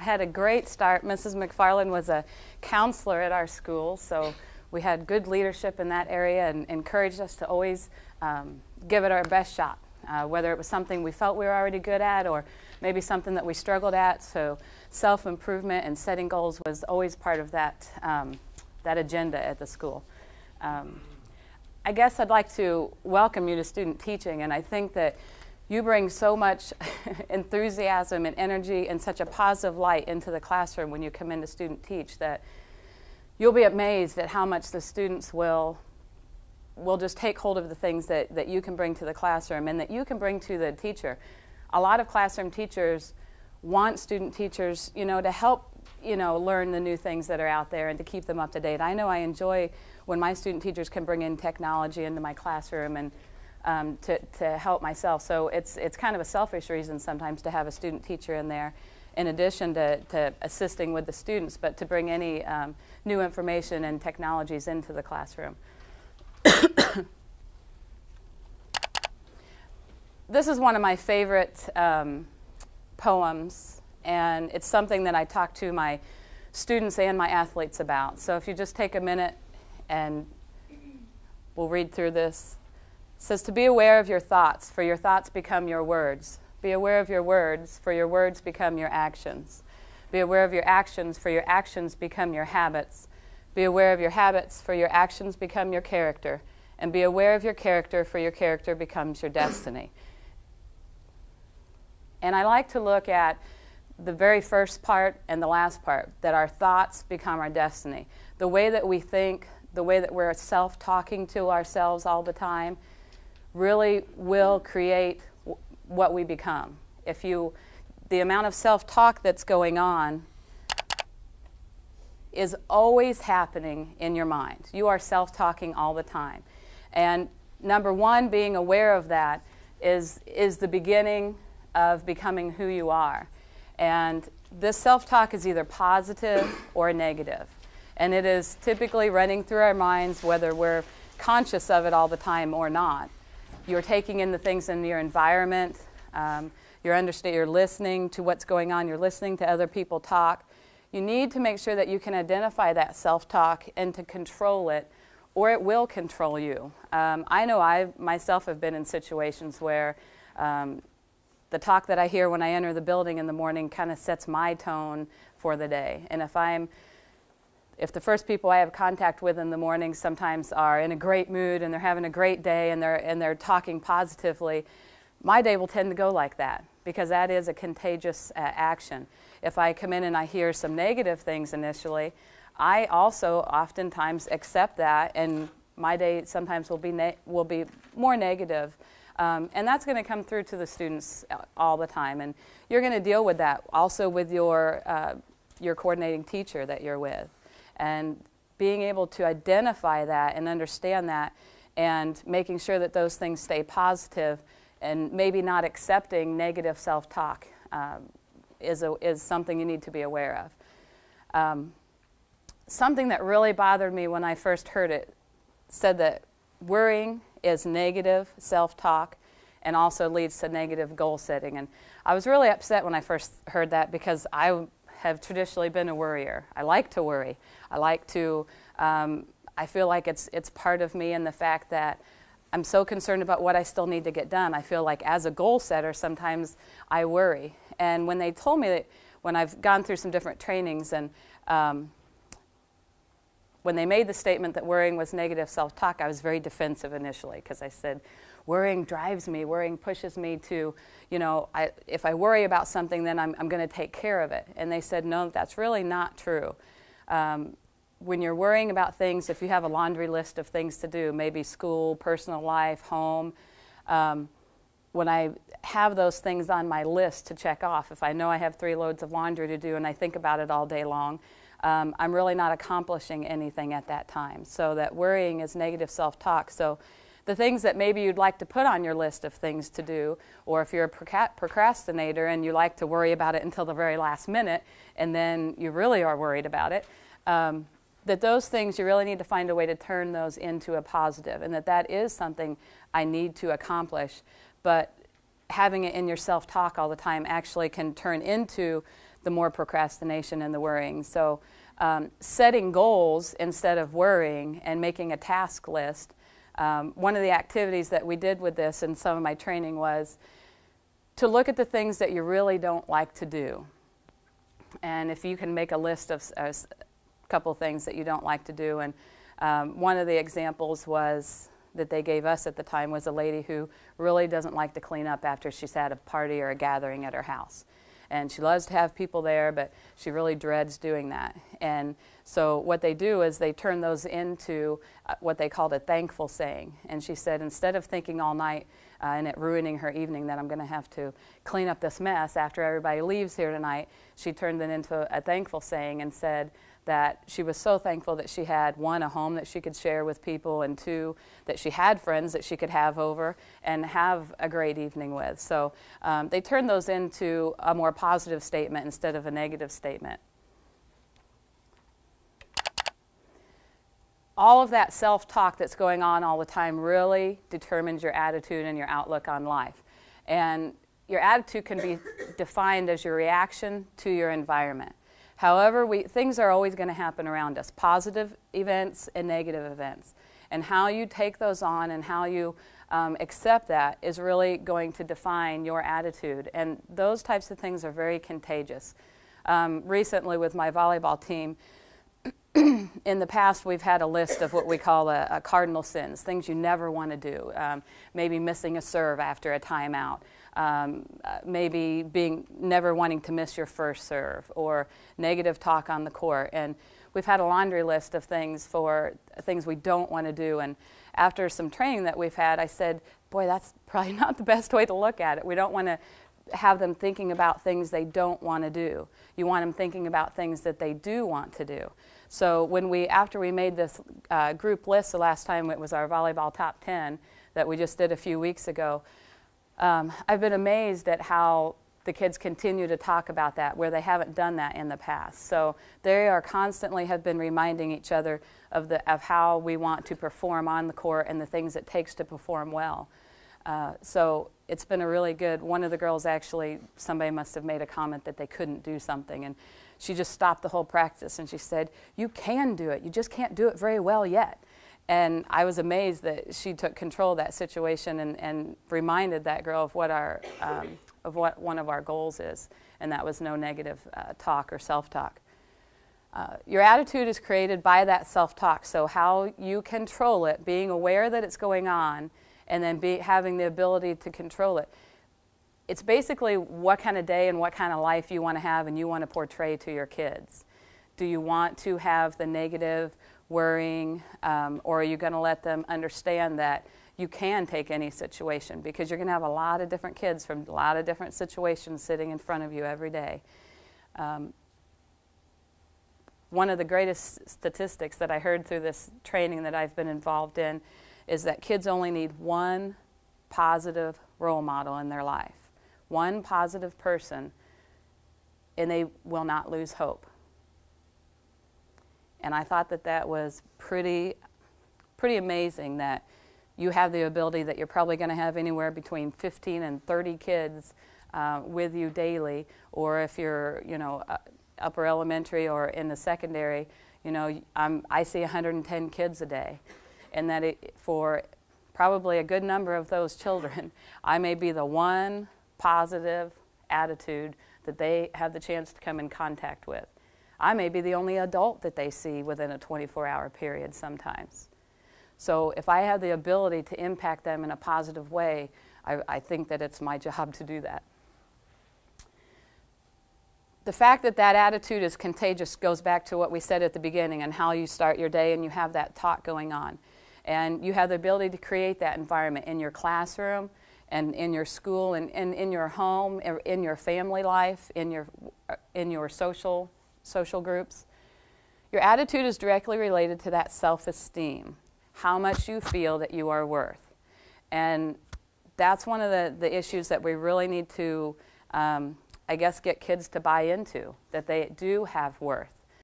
had a great start. Mrs. McFarland was a counselor at our school, so we had good leadership in that area and encouraged us to always give it our best shot, whether it was something we felt we were already good at or maybe something that we struggled at. So self-improvement and setting goals was always part of that, that agenda at the school. I guess I'd like to welcome you to student teaching, and I think that you bring so much enthusiasm and energy and such a positive light into the classroom when you come in to student teach that you'll be amazed at how much the students will just take hold of the things that you can bring to the classroom and that you can bring to the teacher. A lot of classroom teachers want student teachers, to help, learn the new things that are out there and to keep them up to date. I know I enjoy when my student teachers can bring in technology into my classroom and to help myself. So it's kind of a selfish reason sometimes to have a student teacher in there in addition to assisting with the students, but to bring any new information and technologies into the classroom. This is one of my favorite poems, and it's something that I talk to my students and my athletes about. So if you just take a minute and we'll read through this. It says, to be aware of your thoughts, for your thoughts become your words. Be aware of your words, for your words become your actions. Be aware of your actions, for your actions become your habits. Be aware of your habits, for your actions become your character. And be aware of your character, for your character becomes your destiny. And I like to look at the very first part and the last part, that our thoughts become our destiny. The way that we think, the way that we're self-talking to ourselves all the time really will create what we become. The amount of self-talk that's going on is always happening in your mind. You are self-talking all the time. And number one, being aware of that is the beginning of becoming who you are. And this self-talk is either positive or negative. And it is typically running through our minds whether we're conscious of it all the time or not. You're taking in the things in your environment. You're listening to what's going on. You're listening to other people talk. You need to make sure that you can identify that self-talk and to control it, or it will control you. I know I myself have been in situations where the talk that I hear when I enter the building in the morning kind of sets my tone for the day. And if the first people I have contact with in the morning sometimes are in a great mood and they're having a great day and they're talking positively, my day will tend to go like that because that is a contagious action. If I come in and I hear some negative things initially, I also oftentimes accept that, and my day sometimes will be more negative. And that's going to come through to the students all the time. And you're going to deal with that also with your coordinating teacher that you're with. And being able to identify that and understand that and making sure that those things stay positive and maybe not accepting negative self-talk is something you need to be aware of. Something that really bothered me when I first heard it said that worrying is negative self-talk and also leads to negative goal setting. And I was really upset when I first heard that because I have traditionally been a worrier. I like to worry. I like to, I feel like it's part of me, and the fact that I'm so concerned about what I still need to get done. I feel like as a goal setter, sometimes I worry. And when they told me that, when I've gone through some different trainings, and when they made the statement that worrying was negative self-talk, I was very defensive initially because I said, worrying drives me, worrying pushes me to, if I worry about something, then I'm going to take care of it. And they said, no, that's really not true. When you're worrying about things, if you have a laundry list of things to do, maybe school, personal life, home, when I have those things on my list to check off, if I know I have 3 loads of laundry to do and I think about it all day long, I'm really not accomplishing anything at that time. So that worrying is negative self-talk. So the things that maybe you'd like to put on your list of things to do, or if you're a procrastinator and you like to worry about it until the very last minute and then you really are worried about it, that those things you really need to find a way to turn those into a positive, and that is something I need to accomplish. But having it in your self-talk all the time actually can turn into the more procrastination and the worrying. So setting goals instead of worrying and making a task list. One of the activities that we did with this in some of my training was to look at the things that you really don't like to do. And if you can make a list of a couple things that you don't like to do. And one of the examples was that they gave us at the time was a lady who really doesn't like to clean up after she's had a party or a gathering at her house. And she loves to have people there, but she really dreads doing that. And so what they do is they turn those into what they called a thankful saying. And she said, instead of thinking all night and it ruining her evening that I'm going to have to clean up this mess after everybody leaves here tonight, she turned it into a thankful saying and said that she was so thankful that she had, one, a home that she could share with people, and two, that she had friends that she could have over and have a great evening with. So they turned those into a more positive statement instead of a negative statement. All of that self-talk that's going on all the time really determines your attitude and your outlook on life. And your attitude can be defined as your reaction to your environment. However, things are always going to happen around us, positive events and negative events. And how you take those on and how you accept that is really going to define your attitude. And those types of things are very contagious. Recently with my volleyball team, in the past we've had a list of what we call a cardinal sins, things you never want to do. Maybe missing a serve after a timeout. Maybe never wanting to miss your first serve, or negative talk on the court. And we've had a laundry list of things for things we don't want to do. And after some training that we've had, I said, boy, that's probably not the best way to look at it. We don't want to have them thinking about things they don't want to do. You want them thinking about things that they do want to do. So after we made this group list the last time, it was our volleyball top 10 that we just did a few weeks ago, I've been amazed at how the kids continue to talk about that, where they haven't done that in the past. So they are constantly have been reminding each other of how we want to perform on the court and the things it takes to perform well. So it's been a really good, one of the girls actually, somebody must have made a comment that they couldn't do something, and she just stopped the whole practice and she said, you can do it, you just can't do it very well yet. And I was amazed that she took control of that situation and reminded that girl of what one of our goals is, and that was no negative talk or self-talk. Your attitude is created by that self-talk, so how you control it, being aware that it's going on, and then having the ability to control it. It's basically what kind of day and what kind of life you want to have and you want to portray to your kids. Do you want to have the negative, worrying, or are you going to let them understand that you can take any situation? Because you're going to have a lot of different kids from a lot of different situations sitting in front of you every day. One of the greatest statistics that I heard through this training that I've been involved in is that kids only need one positive role model in their life. One positive person, and they will not lose hope. And I thought that that was pretty amazing, that you have the ability that you're probably going to have anywhere between 15 and 30 kids with you daily, or if you're, upper elementary or in the secondary, I see 110 kids a day. And that for probably a good number of those children, I may be the one positive attitude that they have the chance to come in contact with. I may be the only adult that they see within a 24-hour period sometimes. So if I have the ability to impact them in a positive way, I think that it's my job to do that. The fact that that attitude is contagious goes back to what we said at the beginning and how you start your day and you have that talk going on. And you have the ability to create that environment in your classroom and in your school and in your home, in your family life, in your social groups. Your attitude is directly related to that self-esteem, how much you feel that you are worth. And that's one of the issues that we really need to, get kids to buy into, that they do have worth.